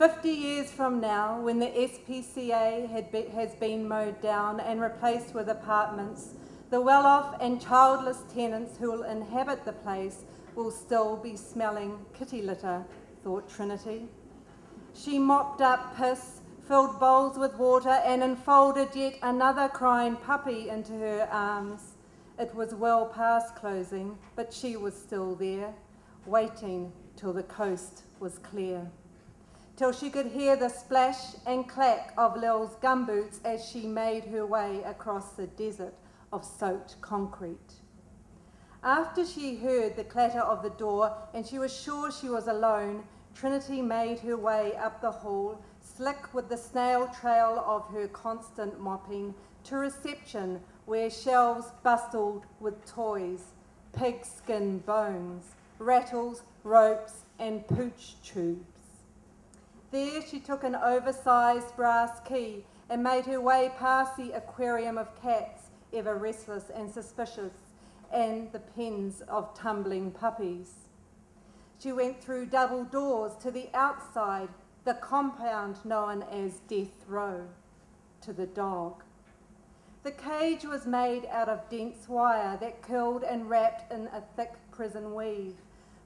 50 years from now, when the SPCA has been mowed down and replaced with apartments, the well-off and childless tenants who will inhabit the place will still be smelling kitty litter, thought Trinity. She mopped up piss, filled bowls with water, and enfolded yet another crying puppy into her arms. It was well past closing, but she was still there, waiting till the coast was clear, till she could hear the splash and clack of Lil's gumboots as she made her way across the desert of soaked concrete. After she heard the clatter of the door and she was sure she was alone, Trinity made her way up the hall, slick with the snail trail of her constant mopping, to reception where shelves bustled with toys, pigskin bones, rattles, ropes, and pooch tubes. There she took an oversized brass key and made her way past the aquarium of cats, ever restless and suspicious, and the pens of tumbling puppies. She went through double doors to the outside, the compound known as Death Row, to the dog. The cage was made out of dense wire that curled and wrapped in a thick prison weave.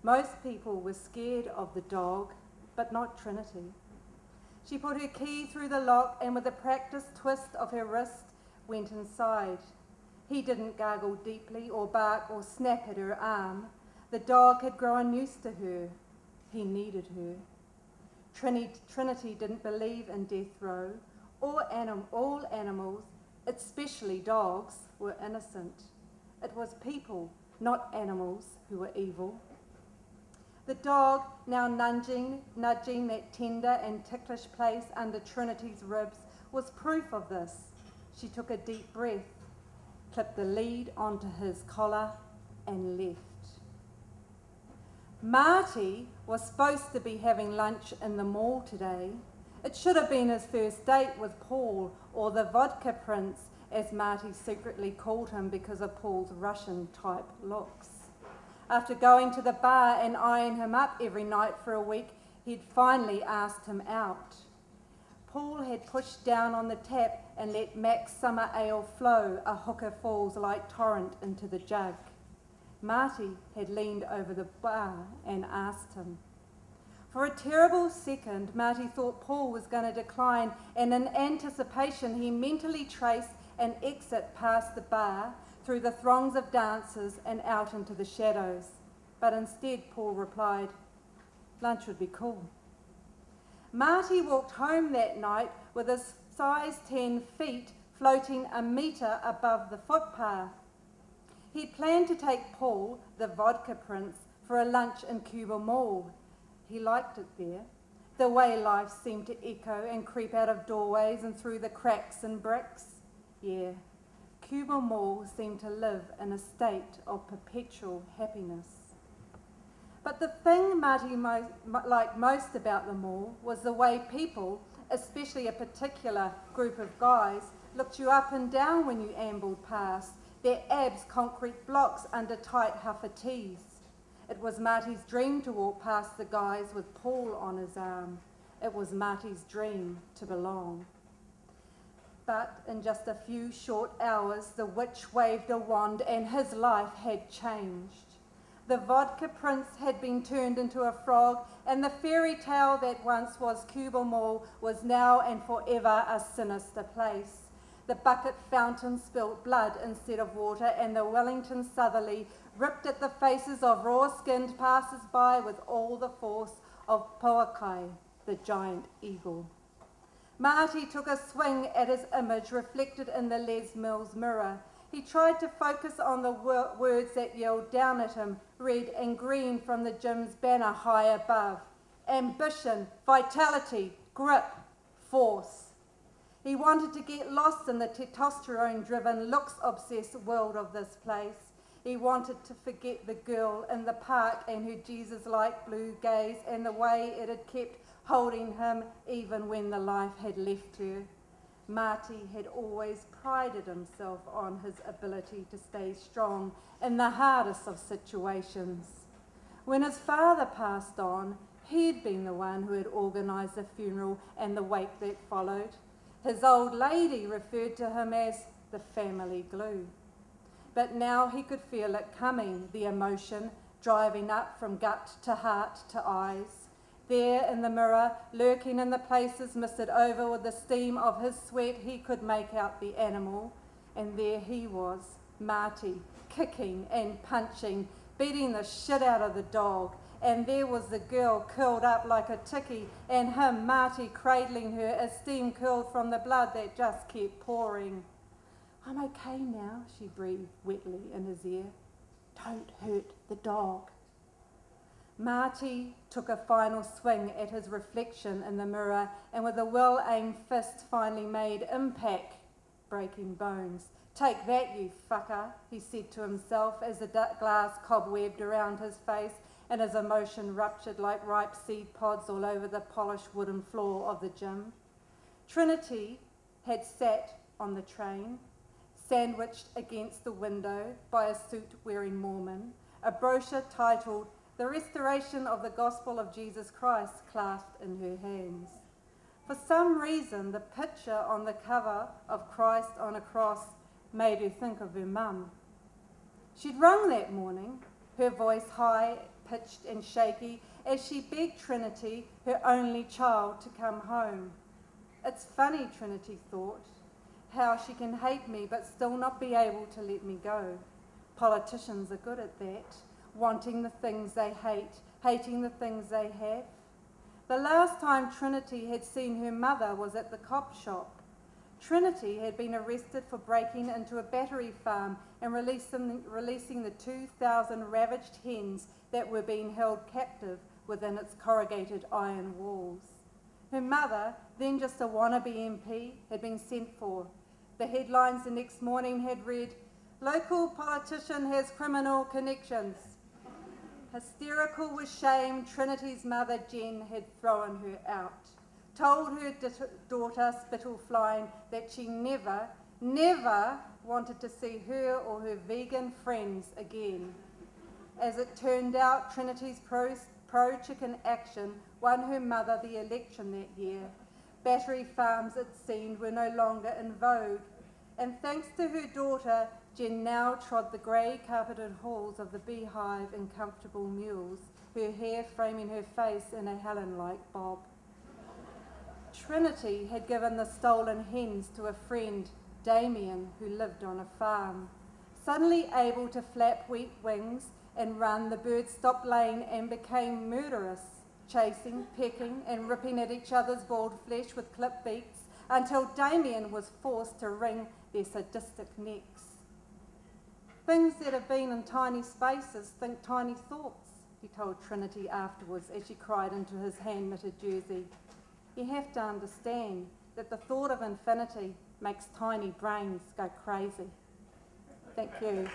Most people were scared of the dog, but not Trinity. She put her key through the lock and with a practiced twist of her wrist went inside. He didn't gargle deeply or bark or snap at her arm. The dog had grown used to her. He needed her. Trinity didn't believe in death row. All animals, especially dogs, were innocent. It was people, not animals, who were evil. The dog, now nudging that tender and ticklish place under Trinity's ribs, was proof of this. She took a deep breath, clipped the lead onto his collar, and left. Marty was supposed to be having lunch in the mall today. It should have been his first date with Paul, or the vodka prince, as Marty secretly called him because of Paul's Russian-type looks. After going to the bar and eyeing him up every night for a week, he'd finally asked him out. Paul had pushed down on the tap and let Mac's summer ale flow, a hooker falls like torrent into the jug. Marty had leaned over the bar and asked him. For a terrible second, Marty thought Paul was going to decline, and in anticipation he mentally traced an exit past the bar, through the throngs of dancers and out into the shadows. But instead, Paul replied, "Lunch would be cool." Marty walked home that night with his size 10 feet floating a metre above the footpath. He planned to take Paul, the vodka prince, for a lunch in Cuba Mall. He liked it there, the way life seemed to echo and creep out of doorways and through the cracks and bricks. Yeah. Cuba Mall seemed to live in a state of perpetual happiness. But the thing Marty liked most about the mall was the way people, especially a particular group of guys, looked you up and down when you ambled past, their abs concrete blocks under tight huffer tees. It was Marty's dream to walk past the guys with Paul on his arm. It was Marty's dream to belong. But in just a few short hours, the witch waved a wand and his life had changed. The vodka prince had been turned into a frog, and the fairy tale that once was Cuba Mall was now and forever a sinister place. The bucket fountain spilt blood instead of water, and the Wellington Southerly ripped at the faces of raw-skinned passers-by with all the force of Poakai, the giant eagle. Marty took a swing at his image reflected in the Les Mills mirror. He tried to focus on the words that yelled down at him, red and green from the gym's banner high above. Ambition, vitality, grip, force. He wanted to get lost in the testosterone-driven, looks-obsessed world of this place. He wanted to forget the girl in the park and her Jesus-like blue gaze and the way it had kept holding him even when the life had left her. Marty had always prided himself on his ability to stay strong in the hardest of situations. When his father passed on, He'd been the one who had organised the funeral and the wake that followed. His old lady referred to him as the family glue. But now he could feel it coming, the emotion driving up from gut to heart to eyes. There in the mirror, lurking in the places misted over with the steam of his sweat, he could make out the animal. And there he was, Marty, kicking and punching, beating the shit out of the dog. And there was the girl curled up like a ticky, and him, Marty, cradling her as steam curled from the blood that just kept pouring. "I'm okay now," she breathed wetly in his ear. "Don't hurt the dog." Marty took a final swing at his reflection in the mirror, and with a well-aimed fist finally made impact, breaking bones. "Take that, you fucker," he said to himself as the glass cobwebbed around his face and his emotion ruptured like ripe seed pods all over the polished wooden floor of the gym. Trinity had sat on the train, sandwiched against the window by a suit-wearing Mormon, a brochure titled "The Restoration of the Gospel of Jesus Christ" clasped in her hands. For some reason, the picture on the cover of Christ on a cross made her think of her mum. She'd rung that morning, her voice high-pitched and shaky, as she begged Trinity, her only child, to come home. It's funny, Trinity thought, how she can hate me but still not be able to let me go. Politicians are good at that, wanting the things they hate, hating the things they have. The last time Trinity had seen her mother was at the cop shop. Trinity had been arrested for breaking into a battery farm and releasing the 2,000 ravaged hens that were being held captive within its corrugated iron walls. Her mother, then just a wannabe MP, had been sent for. The headlines the next morning had read, "Local politician has criminal connections." Hysterical with shame, Trinity's mother, Jen, had thrown her out, told her daughter, spittle flying, that she never, never wanted to see her or her vegan friends again. As it turned out, Trinity's pro-chicken action won her mother the election that year. Battery farms, it seemed, were no longer in vogue, and thanks to her daughter, Jen now trod the grey carpeted halls of the beehive in comfortable mules, her hair framing her face in a Helen-like bob. Trinity had given the stolen hens to a friend, Damien, who lived on a farm. Suddenly able to flap weak wings and run, the birds stopped laying and became murderous, chasing, pecking and ripping at each other's bald flesh with clipped beaks until Damien was forced to wring their sadistic necks. "Things that have been in tiny spaces think tiny thoughts," he told Trinity afterwards as she cried into his hand-knitted jersey. "You have to understand that the thought of infinity makes tiny brains go crazy." Thank you.